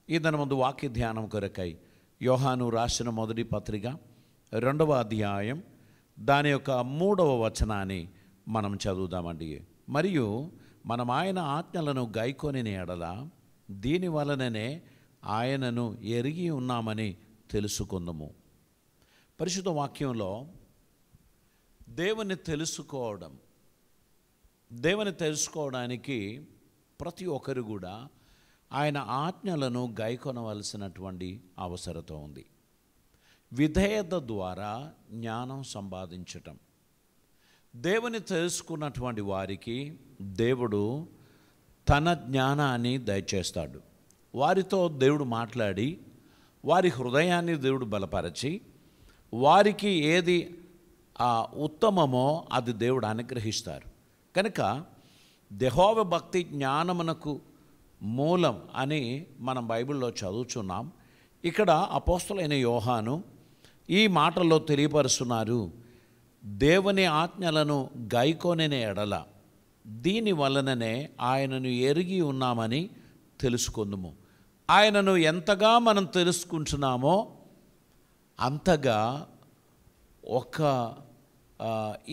ఈ దాని ముందు వాక్య ధ్యానం కొరకై యోహాను రాసిన మొదటి పత్రిక 2వ అధ్యాయం దాని యొక్క 3వ వచనాన్ని మనం చదువుదామండి. మరియు మనం ఆయన ఆజ్ఞలను గైకొనిన ఎడల దీని వలననే ఆయనను ఎరిగి ఉన్నామని తెలుసుకుందాము. పరిశుద్ధ వాక్యంలో దేవుని తెలుసుకోవడానికి ప్రతి ఒక్కరు కూడా ఆయన ఆజ్ఞలను గైకొనవలసినటువంటి అవసరత ఉంది. విధేయత ద్వారా జ్ఞానం సంపాదించటం. దేవుని తెలుసుకున్నటువంటి వారికి దేవుడు తన జ్ఞానాన్ని దయచేస్తాడు. వారితో దేవుడు మాట్లాడి వారి హృదయాన్ని దేవుడు బలపరచి వారికి ఏది ఉత్తమమో అది దేవుడు అనుగ్రహిస్తారు. కనుక యెహోవా భక్తి జ్ఞానమునకు మూలం అని మనం బైబిల్లో చదువుచున్నాం. ఇక్కడ అపోస్తలుడైన యోహాను ఈ మాటల్లో తెలియపరుస్తున్నారు. దేవుని ఆజ్ఞలను గైకొనిన ఎడల దీని వలననే ఆయనను ఎరిగి ఉన్నామని తెలుసుకుందుము. ఆయనను ఎంతగా మనం తెలుసుకుంటున్నామో అంతగా ఒక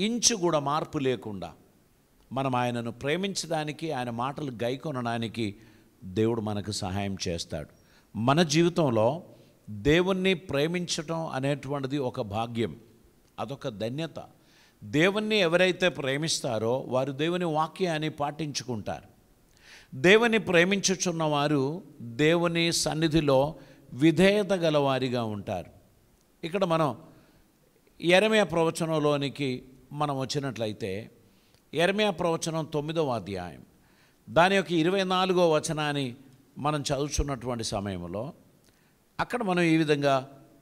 ఇంచు కూడా మార్పు లేకుండా మనం ఆయనను ప్రేమించడానికి, ఆయన మాటలు గైకొనడానికి దేవుడు మనకు సహాయం చేస్తాడు. మన జీవితంలో దేవుణ్ణి ప్రేమించటం అనేటువంటిది ఒక భాగ్యం, అదొక ధన్యత. దేవుణ్ణి ఎవరైతే ప్రేమిస్తారో వారు దేవుని వాక్యాన్ని పాటించుకుంటారు. దేవుని ప్రేమించుచున్నవారు దేవుని సన్నిధిలో విధేయత గలవారిగా ఉంటారు. ఇక్కడ మనం యెరెమయా ప్రవచనంలోనికి మనం వచ్చినట్లయితే యెరెమయా ప్రవచనం 9వ అధ్యాయం దాని యొక్క 24వ వచనాన్ని మనం చదువుతున్నటువంటి సమయంలో అక్కడ మనం ఈ విధంగా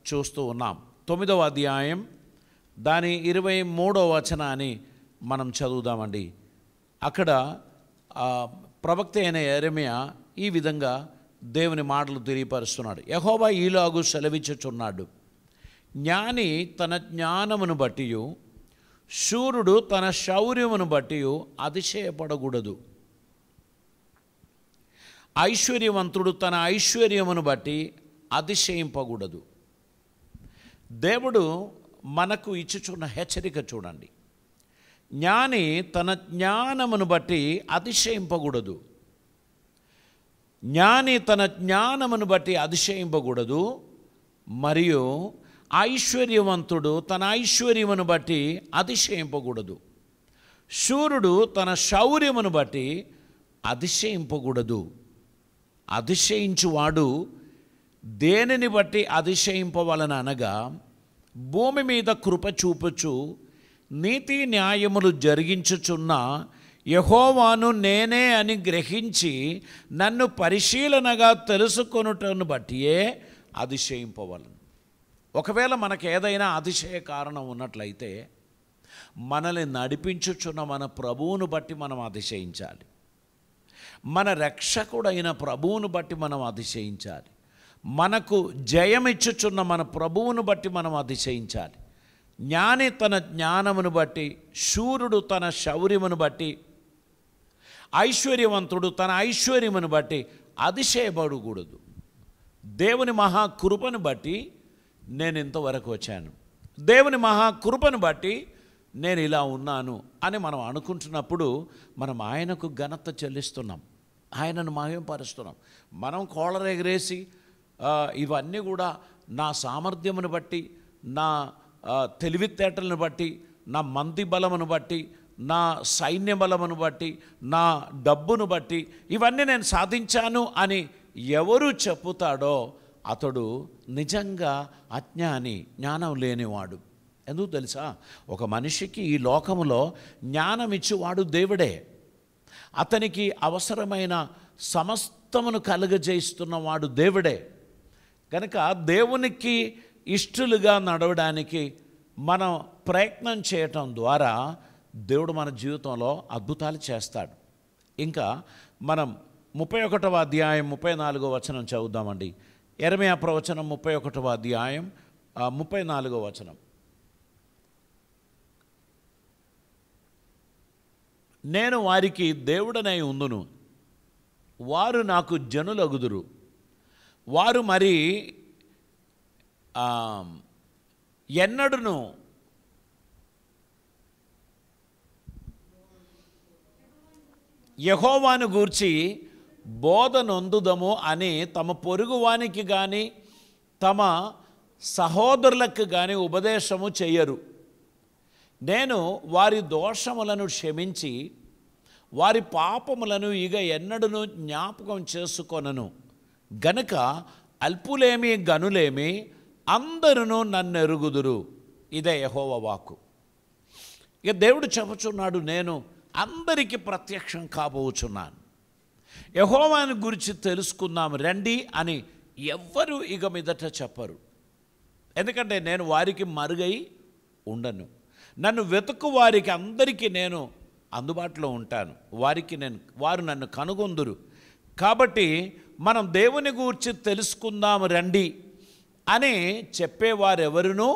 చూస్తూ ఉన్నాం. 9వ అధ్యాయం దాని 23వ వచనాన్ని మనం చదువుదామండి. అక్కడ ప్రవక్త అయిన యెరెమయా ఈ విధంగా దేవుని మాటలు తెలియపరుస్తున్నాడు. యెహోవా ఈలాగు సెలవిచ్చుచున్నాడు, జ్ఞాని తన జ్ఞానమును బట్టియు శూరుడు తన శౌర్యమును బట్టియు అతిశయపడకూడదు. ఐశ్వర్యవంతుడు తన ఐశ్వర్యమును బట్టి అతిశయింపకూడదు. దేవుడు మనకు ఇచ్చుచున్న హెచ్చరిక చూడండి. జ్ఞాని తన జ్ఞానమును బట్టి అతిశయింపకూడదు. జ్ఞాని తన జ్ఞానమును బట్టి అతిశయింపకూడదు. మరియు ఐశ్వర్యవంతుడు తన ఐశ్వర్యమును బట్టి అతిశయింపకూడదు. శూరుడు తన శౌర్యమును బట్టి అతిశయింపకూడదు. అతిశయించువాడు దేనిని బట్టి అతిశయింపవలన అనగా భూమి మీద కృప చూపుచు నీతి న్యాయములు జరిగించుచున్న యెహోవాను నేనే అని గ్రహించి నన్ను పరిశీలనగా తెలుసుకొనుటను బట్టియే అతిశయింపవలను. ఒకవేళ మనకు ఏదైనా అతిశయ కారణం ఉన్నట్లయితే మనల్ని నడిపించుచున్న మన ప్రభువును బట్టి మనం అతిశయించాలి. మన రక్షకుడైన ప్రభువును బట్టి మనం అతిశయించాలి. మనకు జయమిచ్చుచున్న మన ప్రభువును బట్టి మనం అతిశయించాలి. జ్ఞాని తన జ్ఞానమును బట్టి, శూరుడు తన శౌర్యమును బట్టి, ఐశ్వర్యవంతుడు తన ఐశ్వర్యమును బట్టి అతిశయపడకూడదు. దేవుని మహాకృపను బట్టి నేను ఇంతవరకు వచ్చాను, దేవుని మహాకృపను బట్టి నేను ఇలా ఉన్నాను అని మనం అనుకుంటున్నప్పుడు మనం ఆయనకు ఘనత చెల్లిస్తున్నాం, ఆయనను మహిమపరుస్తున్నాం. మనం కోళరు ఎగరేసి ఇవన్నీ కూడా నా సామర్థ్యమును బట్టి, నా తెలివితేటలను బట్టి, నా మంది బలమును బట్టి, నా సైన్య బలమును బట్టి, నా డబ్బును బట్టి ఇవన్నీ నేను సాధించాను అని ఎవరు చెప్పుతాడో అతడు నిజంగా అజ్ఞాని, జ్ఞానం లేనివాడు. ఎందుకు తెలుసా? ఒక మనిషికి ఈ లోకములో జ్ఞానం ఇచ్చేవాడు దేవుడే. అతనికి అవసరమైన సమస్తమును కలుగజేస్తున్నవాడు దేవుడే. కనుక దేవునికి ఇష్టలుగా నడవడానికి మనం ప్రయత్నం చేయటం ద్వారా దేవుడు మన జీవితంలో అద్భుతాలు చేస్తాడు. ఇంకా మనం 31వ అధ్యాయం 34వ వచనం చదువుదామండి. యెరెమయా ప్రవచనం 31వ అధ్యాయం 34వ వచనం. నేను వారికి దేవుడనై ఉందును, వారు నాకు జనులగుదురు, వారు మరి ఎన్నడూను యెహోవాను గూర్చి బోధ నొందుదము అని తమ పొరుగువానికి కానీ తమ సహోదరులకు కానీ ఉపదేశము చెయ్యరు. నేను వారి దోషములను క్షమించి వారి పాపములను ఇక ఎన్నడూను జ్ఞాపకం చేసుకొనను గనుక అల్పులేమి గనులేమి అందరూ నన్ను ఎరుగుదురు. ఇదే యెహోవా వాక్కు. ఇక దేవుడు చెప్పుచున్నాడు, నేను అందరికీ ప్రత్యక్షం కాబోచున్నాను. యెహోవాను గురించి తెలుసుకుందాం రండి అని ఎవ్వరు ఇక మీదట చెప్పరు. ఎందుకంటే నేను వారికి మరుగై ఉండను. నన్ను వెతుకు వారికి అందరికీ నేను అందుబాటులో ఉంటాను. వారు నన్ను కనుగొందురు. కాబట్టి మనం దేవుని గురించి తెలుసుకుందాం రండి అని చెప్పేవారెవరునూ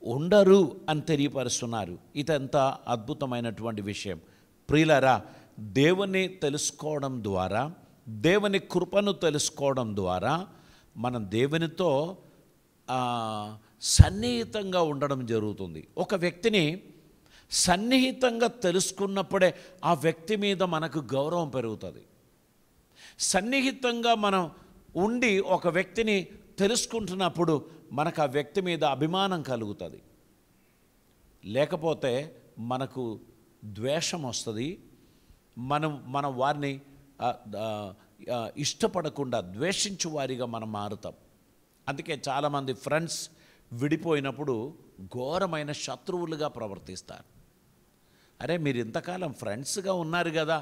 ఉండరు అని తెలియపరుస్తున్నారు. ఇదంతా అద్భుతమైనటువంటి విషయం. ప్రియులారా, దేవుని తెలుసుకోవడం ద్వారా, దేవుని కృపను తెలుసుకోవడం ద్వారా మనం దేవునితో సన్నిహితంగా ఉండడం జరుగుతుంది. ఒక వ్యక్తిని సన్నిహితంగా తెలుసుకున్నప్పుడే ఆ వ్యక్తి మీద మనకు గౌరవం పెరుగుతుంది. సన్నిహితంగా మనం ఉండి ఒక వ్యక్తిని తెలుసుకుంటున్నప్పుడు మనకు ఆ వ్యక్తి మీద అభిమానం కలుగుతుంది. లేకపోతే మనకు ద్వేషం వస్తుంది. మనం వారిని ఇష్టపడకుండా ద్వేషించు వారిగా మనం మారుతాం. అందుకే చాలామంది ఫ్రెండ్స్ విడిపోయినప్పుడు ఘోరమైన శత్రువులుగా ప్రవర్తిస్తారు. అరే, మీరు ఇంతకాలం ఫ్రెండ్స్గా ఉన్నారు కదా,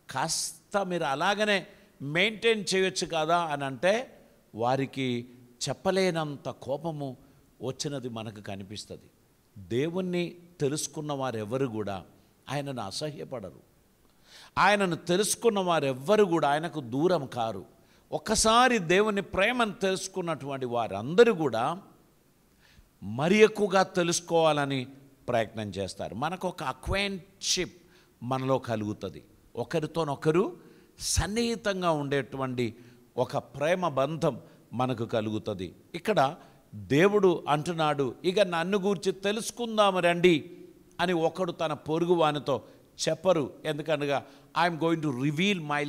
కాస్త మీరు అలాగనే మెయింటైన్ చేయొచ్చు కదా అని అంటే వారికి చెప్పలేనంత కోపము వచ్చినది మనకు కనిపిస్తుంది. దేవుణ్ణి తెలుసుకున్న వారెవరు కూడా ఆయనను అసహ్యపడరు. ఆయనను తెలుసుకున్న వారెవ్వరు కూడా ఆయనకు దూరం కారు. ఒక్కసారి దేవుని ప్రేమను తెలుసుకున్నటువంటి వారందరూ కూడా మరి ఎక్కువగా తెలుసుకోవాలని ప్రయత్నం చేస్తారు. మనకు ఒక అక్వైంట్షిప్ మనలో కలుగుతుంది. ఒకరితోనొకరు సన్నిహితంగా ఉండేటువంటి ఒక ప్రేమ బంధం మనకు కలుగుతుంది. ఇక్కడ దేవుడు అంటున్నాడు, ఇక నన్ను గూర్చి తెలుసుకుందాము రండి అని ఒకడు తన పొరుగు వానితో చెప్పరు. ఎందుకనగా I'm going to reveal my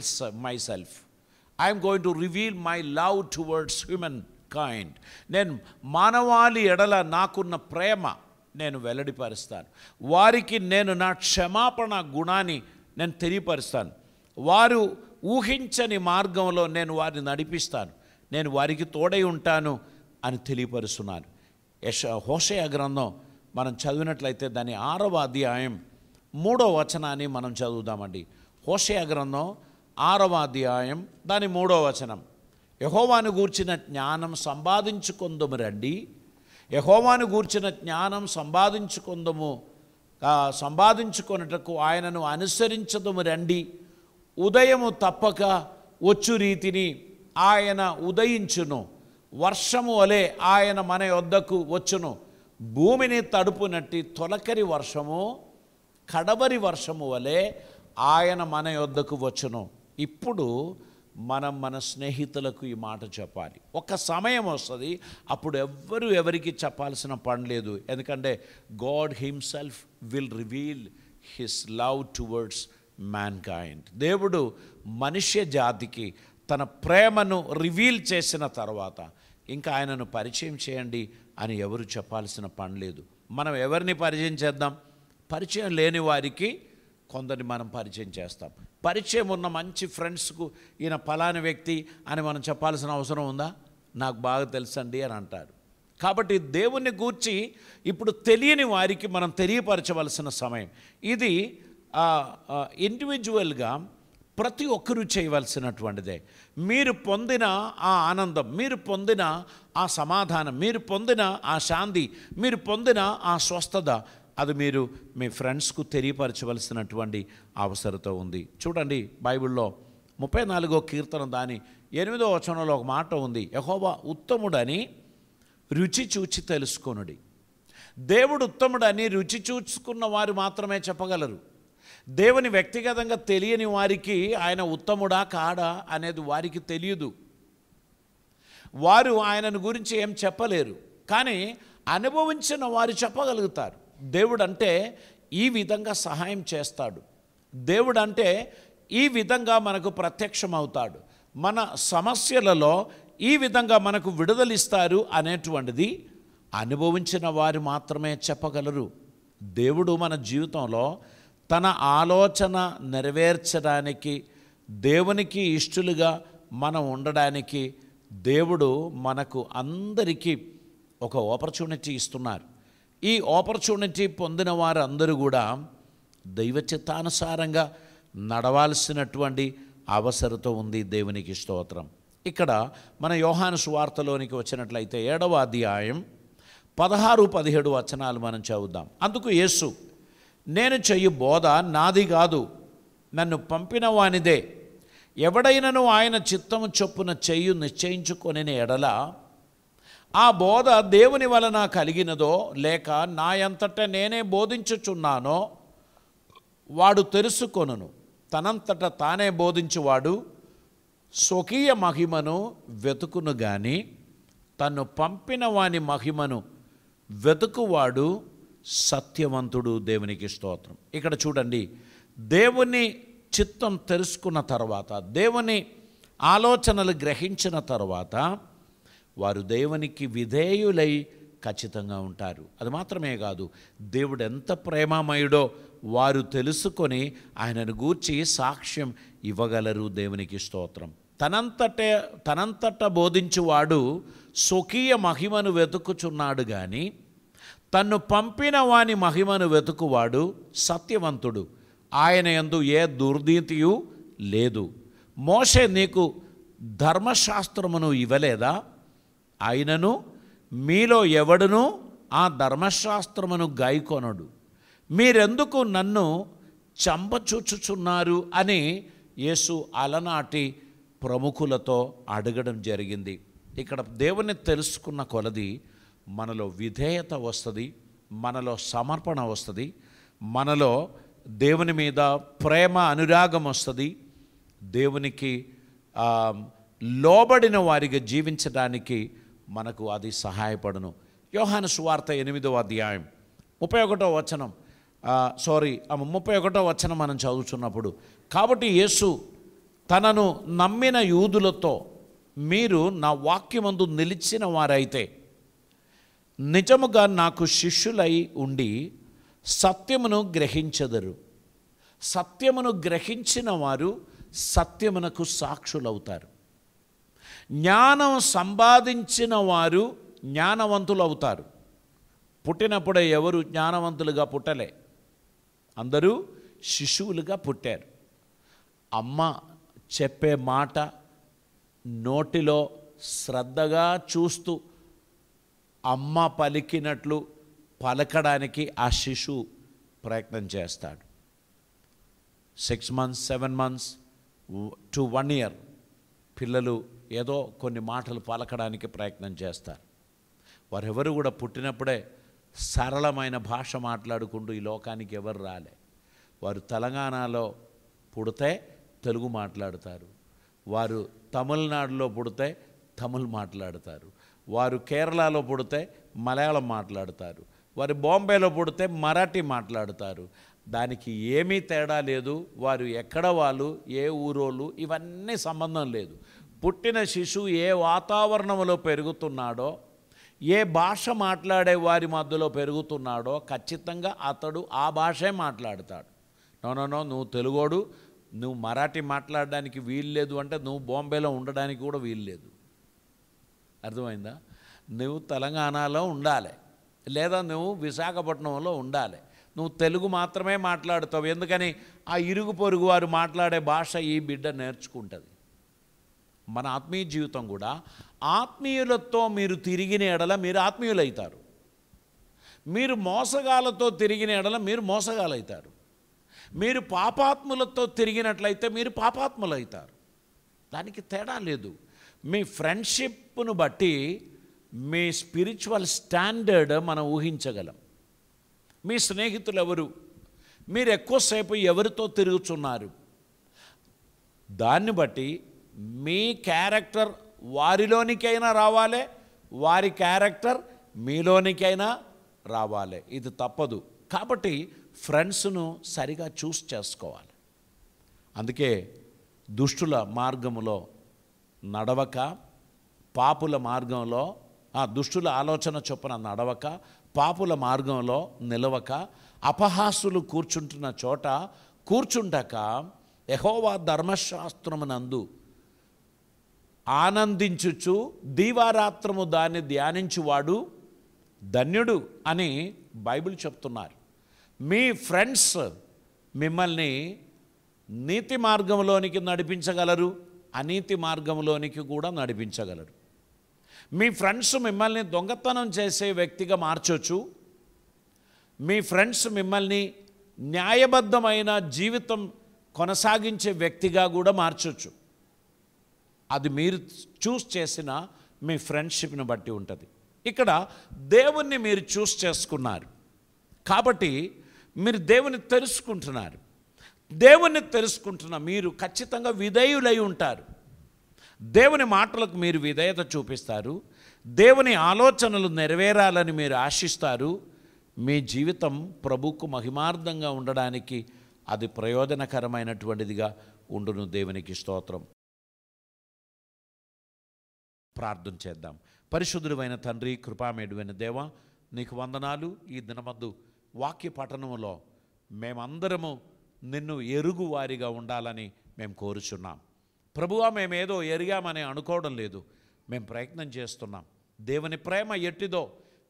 self, I'm going to reveal my love towards human kind. నేను మానవాళి ఎడల నాకున్న ప్రేమ నేను వెల్లడిపరుస్తాను. వారికి నేను నా క్షమాపణ గుణాన్ని నేను తెలియపరుస్తాను. వారు ఊహించని మార్గంలో నేను వారిని నడిపిస్తాను. నేను వారికి తోడై ఉంటాను అని తెలియపరుస్తున్నాను. హోషేయ గ్రంథం మనం చదివినట్లయితే దాని 6వ అధ్యాయం 3వ వచనాన్ని మనం చదువుదామండి. హోషేయ గ్రంథం 6వ అధ్యాయం దాని 3వ వచనం. యెహోవాను గూర్చిన జ్ఞానం సంపాదించుకొందుము రండి, యెహోవాను గూర్చిన జ్ఞానం సంపాదించుకొనుటకు ఆయనను అనుసరించదుము రండి. ఉదయము తప్పక వచ్చు రీతిని ఆయన ఉదయించును, వర్షము వలె ఆయన మన యొద్దకు వచ్చును. భూమిని తడుపునట్టి తొలకరి వర్షము కడవరి వర్షము వలె ఆయన మన యొద్దకు వచ్చును. ఇప్పుడు మనం మన స్నేహితులకు ఈ మాట చెప్పాలి. ఒక సమయం వస్తుంది, అప్పుడు ఎవరికి చెప్పాల్సిన పని లేదు. ఎందుకంటే God himself will reveal his love towards man kind. దేవుడు మనుష్య జాతికి తన ప్రేమను రివీల్ చేసిన తర్వాత ఇంకా ఆయనను పరిచయం చేయండి అని ఎవరు చెప్పాల్సిన పని లేదు. మనం ఎవరిని పరిచయం చేద్దాం? పరిచయం లేని వారికి కొందరిని మనం పరిచయం చేస్తాం. పరిచయం ఉన్న మంచి ఫ్రెండ్స్కు ఈయన ఫలాని వ్యక్తి అని మనం చెప్పాల్సిన అవసరం ఉందా? నాకు బాగా తెలుసండి అని అంటారు. కాబట్టి దేవుని గూర్చి ఇప్పుడు తెలియని వారికి మనం తెలియపరచవలసిన సమయం ఇది. ఇండివిజువల్గా ప్రతి ఒక్కరూ చేయవలసినటువంటిదే. మీరు పొందిన ఆ ఆనందం, మీరు పొందిన ఆ సమాధానం, మీరు పొందిన ఆ శాంతి, మీరు పొందిన ఆ స్వస్థత, అది మీరు మీ ఫ్రెండ్స్కు తెలియపరచవలసినటువంటి అవసరత ఉంది. చూడండి, బైబిల్లో 34వ కీర్తన దాని 8వ వచనంలో ఒక మాట ఉంది, యెహోవా ఉత్తముడని రుచి చూచి తెలుసుకొనుడి. దేవుడు ఉత్తముడని రుచి చూచుకున్న వారు మాత్రమే చెప్పగలరు. దేవుని వ్యక్తిగతంగా తెలియని వారికి ఆయన ఉత్తముడా కాడా అనేది వారికి తెలియదు. వారు ఆయనను గురించి ఏం చెప్పలేరు, కానీ అనుభవించిన వారు చెప్పగలుగుతారు. దేవుడు అంటే ఈ విధంగా సహాయం చేస్తాడు, దేవుడు అంటే ఈ విధంగా మనకు ప్రత్యక్షమవుతాడు, మన సమస్యలలో ఈ విధంగా మనకు విడుదలిస్తారు అనేటువంటిది అనుభవించిన వారు మాత్రమే చెప్పగలరు. దేవుడు మన జీవితంలో తన ఆలోచన నెరవేర్చడానికి, దేవునికి ఇష్టలుగా మనం ఉండడానికి దేవుడు మనకు అందరికీ ఒక ఆపర్చునిటీ ఇస్తున్నారు. ఈ ఆపర్చునిటీ పొందిన వారందరూ కూడా దైవ చిత్తానుసారంగా నడవాల్సినటువంటి అవసరత ఉంది. దేవునికి స్తోత్రం. ఇక్కడ మన యోహాను సువార్తలోనికి వచ్చినట్లయితే 7వ అధ్యాయం 16-17 వచనాలు మనం చదువుదాం. అందుకు యేసు, నేను చెయ్యి బోధ నాది కాదు, నన్ను పంపిన వానిదే. ఎవడైనను ఆయన చిత్తము చొప్పున చెయ్యి నిశ్చయించుకొని ఎడల ఆ బోధ దేవుని వలన కలిగినదో లేక నా అంతటా నేనే బోధించుచున్నానో వాడు తెలుసుకొనును. తనంతట తానే బోధించువాడు స్వకీయ మహిమను వెతుకును గాని తన్ను పంపిన వాని మహిమను వెతుకువాడు సత్యవంతుడు. దేవునికి స్తోత్రం. ఇక్కడ చూడండి, దేవుని చిత్తం తెలుసుకున్న తర్వాత, దేవుని ఆలోచనలు గ్రహించిన తర్వాత వారు దేవునికి విధేయులై ఖచ్చితంగా ఉంటారు. అది మాత్రమే కాదు, దేవుడు ఎంత ప్రేమమయుడో వారు తెలుసుకొని ఆయనను గూర్చి సాక్ష్యం ఇవ్వగలరు. దేవునికి స్తోత్రం. తనంతట బోధించువాడు స్వకీయ మహిమను వెతుకుచున్నాడు కానీ తన్ను పంపిన వాని మహిమను వెతుకువాడు సత్యవంతుడు, ఆయన యందు ఏ దుర్నీతియు లేదు. మోషే నీకు ధర్మశాస్త్రమును ఇవ్వలేదా? ఆయనను మీలో ఎవడును ఆ ధర్మశాస్త్రమును గాయకొనడు. మీరెందుకు నన్ను చంపచూచుచున్నారు అని యేసు అలనాటి ప్రముఖులతో అడగడం జరిగింది. ఇక్కడ దేవుని తెలుసుకున్న కొలది మనలో విధేయత వస్తుంది, మనలో సమర్పణ వస్తుంది, మనలో దేవుని మీద ప్రేమ అనురాగం వస్తుంది. దేవునికి లోబడిన వారిగా జీవించడానికి మనకు అది సహాయపడును. యోహాను సువార్త 8వ అధ్యాయం 31వ వచనం 31వ వచనం మనం చదువుతున్నప్పుడు, కాబట్టి యేసు తనను నమ్మిన యూదులతో, మీరు నా వాక్యమందు నిలిచిన వారైతే నిజముగా నాకు శిష్యులై ఉండి సత్యమును గ్రహించెదరు. సత్యమును గ్రహించిన వారు సత్యమునకు సాక్షులవుతారు. జ్ఞానం సంపాదించిన వారు జ్ఞానవంతులు అవుతారు. పుట్టినప్పుడే ఎవరు జ్ఞానవంతులుగా పుట్టలే, అందరూ శిశువులుగా పుట్టారు. అమ్మ చెప్పే మాట నోటిలో శ్రద్ధగా చూస్తూ అమ్మ పలికినట్లు పలకడానికి ఆ శిశువు ప్రయత్నం చేస్తాడు. 6 months 7 months to 1 year పిల్లలు ఏదో కొన్ని మాటలు పలకడానికి ప్రయత్నం చేస్తారు. వారెవరు కూడా పుట్టినప్పుడే సరళమైన భాష మాట్లాడుకుంటూ ఈ లోకానికి ఎవరు రాలే. వారు తెలంగాణలో పుడితే తెలుగు మాట్లాడతారు, వారు తమిళనాడులో పుడితే తమిళ్ మాట్లాడతారు, వారు కేరళలో పుడితే మలయాళం మాట్లాడతారు, వారు బాంబేలో పుడితే మరాఠీ మాట్లాడతారు. దానికి ఏమీ తేడా లేదు. వారు ఎక్కడ వాళ్ళు, ఏ ఊరోళ్ళు, ఇవన్నీ సంబంధం లేదు. పుట్టిన శిశువు ఏ వాతావరణంలో పెరుగుతున్నాడో, ఏ భాష మాట్లాడే వారి మధ్యలో పెరుగుతున్నాడో ఖచ్చితంగా అతడు ఆ భాషే మాట్లాడతాడు. నో నువ్వు తెలుగోడు, నువ్వు మరాఠీ మాట్లాడడానికి వీల్లేదు అంటే నువ్వు బాంబేలో ఉండడానికి కూడా వీల్లేదు. అర్థమైందా? నువ్వు తెలంగాణలో ఉండాలి, లేదా నువ్వు విశాఖపట్నంలో ఉండాలి. నువ్వు తెలుగు మాత్రమే మాట్లాడుతావు. ఎందుకని? ఆ ఇరుగు పొరుగు వారు మాట్లాడే భాష ఈ బిడ్డ నేర్చుకుంటుంది. మన ఆత్మీయ జీవితం కూడా ఆత్మీయులతో మీరు తిరిగిన ఎడల మీరు ఆత్మీయులవుతారు. మీరు మోసగాలతో తిరిగిన ఎడల మీరు మోసగాలవుతారు. మీరు పాపాత్ములతో తిరిగినట్లయితే మీరు పాపాత్ములవుతారు. దానికి తేడా లేదు. మీ ఫ్రెండ్షిప్ను బట్టి మీ స్పిరిచువల్ స్టాండర్డ్ మనం ఊహించగలం. మీ స్నేహితులు ఎవరు, మీరు ఎక్కువసేపు ఎవరితో తిరుగుతున్నారు, దాన్ని బట్టి మీ క్యారెక్టర్ వారిలోనికైనా రావాలి, వారి క్యారెక్టర్ మీలోనికైనా రావాలి. ఇది తప్పదు. కాబట్టి ఫ్రెండ్స్ను సరిగా చూస్ చేసుకోవాలి. అందుకే దుష్టుల మార్గములో నడవక, పాపుల మార్గంలో దుష్టుల ఆలోచన చొప్పున నడవక, పాపుల మార్గంలో నిలవక, అపహాసులు కూర్చుంటున్న చోట కూర్చుండక, యెహోవా ధర్మశాస్త్రమునందు ఆనందించుచు దీవారాత్రము దాన్ని ధ్యానించువాడు ధన్యుడు అని బైబిల్ చెప్తున్నారు. మీ ఫ్రెండ్స్ మిమ్మల్ని నీతి మార్గంలోనికి నడిపించగలరు, అనీతి మార్గంలోనికి కూడా నడిపించగలరు. మీ ఫ్రెండ్స్ మిమ్మల్ని దొంగతనం చేసే వ్యక్తిగా మార్చొచ్చు. మీ ఫ్రెండ్స్ మిమ్మల్ని న్యాయబద్ధమైన జీవితం కొనసాగించే వ్యక్తిగా కూడా మార్చొచ్చు. అది మీరు చూస్ చేసిన మీ ఫ్రెండ్షిప్ని బట్టి ఉంటుంది. ఇక్కడ దేవుణ్ణి మీరు చూస్ చేసుకున్నారు కాబట్టి మీరు దేవుని తెలుసుకుంటున్నారు. దేవుణ్ణి తెలుసుకుంటున్న మీరు ఖచ్చితంగా విధేయులై ఉంటారు. దేవుని మాటలకు మీరు విధేయత చూపిస్తారు. దేవుని ఆలోచనలు నెరవేరాలని మీరు ఆశిస్తారు. మీ జీవితం ప్రభువుకు మహిమార్థంగా ఉండడానికి అది ప్రయోజనకరమైనటువంటిదిగా ఉండును. దేవునికి స్తోత్రం. ప్రార్థన చేద్దాం. పరిశుద్ధుడైన తండ్రి, కృపామేడువైన దేవా, నీకు వందనాలు. ఈ దినమందు వాక్య పఠనములో మేమందరము నిన్ను ఎరుగు వారిగా ఉండాలని మేము కోరుచున్నాం. ప్రభువా, మేమేదో ఎరిగామని అనుకోవడం లేదు, మేము ప్రయత్నం చేస్తున్నాం. దేవుని ప్రేమ ఎట్టిదో,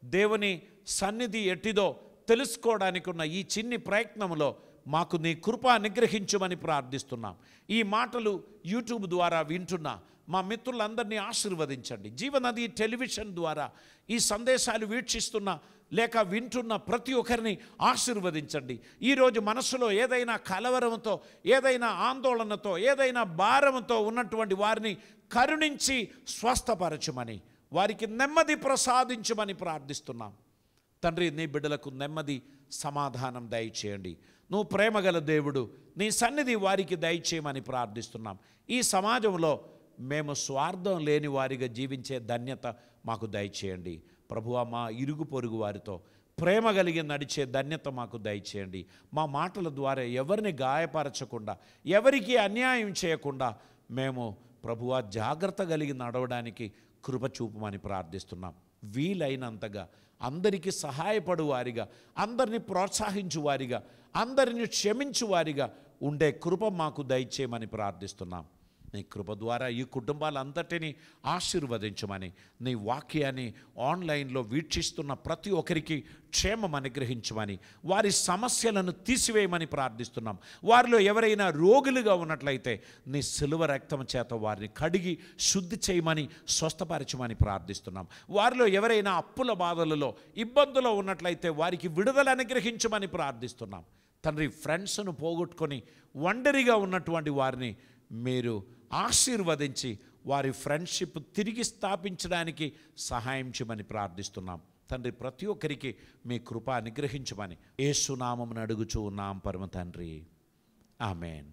దేవుని సన్నిధి ఎట్టిదో తెలుసుకోవడానికి ఉన్న ఈ చిన్ని ప్రయత్నంలో మాకు నీ కృప అనుగ్రహించమని ప్రార్థిస్తున్నాం. ఈ మాటలు యూట్యూబ్ ద్వారా వింటున్న మా మిత్రులందరినీ ఆశీర్వదించండి. జీవనది టెలివిజన్ ద్వారా ఈ సందేశాలు వీక్షిస్తున్న లేక వింటున్న ప్రతి ఒక్కరిని ఆశీర్వదించండి. ఈరోజు మనసులో ఏదైనా కలవరంతో, ఏదైనా ఆందోళనతో, ఏదైనా భారంతో ఉన్నటువంటి వారిని కరుణించి స్వస్థపరచమని, వారికి నెమ్మది ప్రసాదించమని ప్రార్థిస్తున్నాం. తండ్రి, నీ బిడ్డలకు నెమ్మది, సమాధానం దయచేయండి. నువ్వు ప్రేమగల దేవుడు, నీ సన్నిధి వారికి దయచేయమని ప్రార్థిస్తున్నాం. ఈ సమాజంలో మేము స్వార్థం లేని వారిగా జీవించే ధన్యత మాకు దయచేయండి. ప్రభువా, మా ఇరుగు పొరుగు వారితో ప్రేమ కలిగి నడిచే ధన్యత మాకు దయచేయండి. మా మాటల ద్వారా ఎవరిని గాయపరచకుండా, ఎవరికి అన్యాయం చేయకుండా మేము ప్రభువా జాగ్రత్త కలిగి నడవడానికి కృప చూపమని ప్రార్థిస్తున్నాం. వీలైనంతగా అందరికీ సహాయపడు వారిగా, అందరినీ ప్రోత్సహించు వారిగా, అందరిని క్షమించు వారిగా ఉండే కృప మాకు దయచేయమని ప్రార్థిస్తున్నాం. నీ కృప ద్వారా ఈ కుటుంబాలంతటినీ ఆశీర్వదించమని, నీ వాక్యాన్ని ఆన్లైన్లో వీక్షిస్తున్న ప్రతి ఒక్కరికి క్షేమం అనుగ్రహించమని, వారి సమస్యలను తీసివేయమని ప్రార్థిస్తున్నాం. వారిలో ఎవరైనా రోగులుగా ఉన్నట్లయితే నీ సిలువ రక్తం చేత వారిని కడిగి శుద్ధి చేయమని, స్వస్థపరచమని ప్రార్థిస్తున్నాం. వారిలో ఎవరైనా అప్పుల బాధలలో, ఇబ్బందులో ఉన్నట్లయితే వారికి విడుదల అనుగ్రహించమని ప్రార్థిస్తున్నాం. తండ్రి, ఫ్రెండ్స్ను పోగొట్టుకొని ఒంటరిగా ఉన్నటువంటి వారిని మీరు ఆశీర్వదించి వారి ఫ్రెండ్షిప్ తిరిగి స్థాపించడానికి సహాయం చేయమని ప్రార్థిస్తున్నాం. తండ్రి, ప్రతి ఒక్కరికి మీ కృప అనుగ్రహించమని యేసు నామమున అడుగుచూ ఉన్నాం పరమ తండ్రి. ఆమేన్.